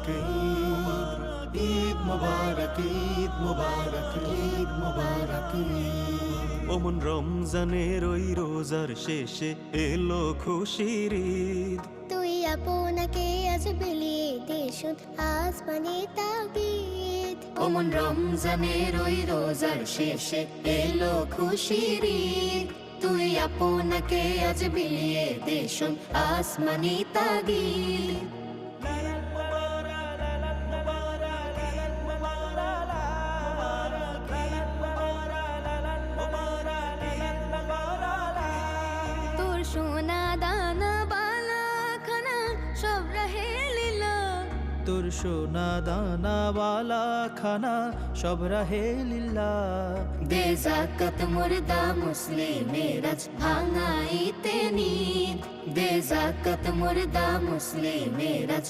মুবারক ঈদ মুবারক ঈদ মুবারক ঈদ মুবারক। ওমন রমজানের ওই রোজার শেষে এলো খুশির ঈদ। তুই আপনাকে আজ বিলিয়ে দে শুধ আসমানে তাগিদ। ওমন রমজানের ওই রোজার শেষে এলো খুশির ঈদ। তুই আপনাকে আজ বিলিয়ে দে শুধ আসমানি তাগিদ। তোর সোনা দানা বালা খানা সব রহে লীলা। তোর সোনা দানা वाला खाना সব রাহে লিল্লাহ। দে যাকাত মুর্দা মুসলিমের আজ ভাঙাইতে নিদ। দে যাকাত মুর্দা মুসলিমের আজ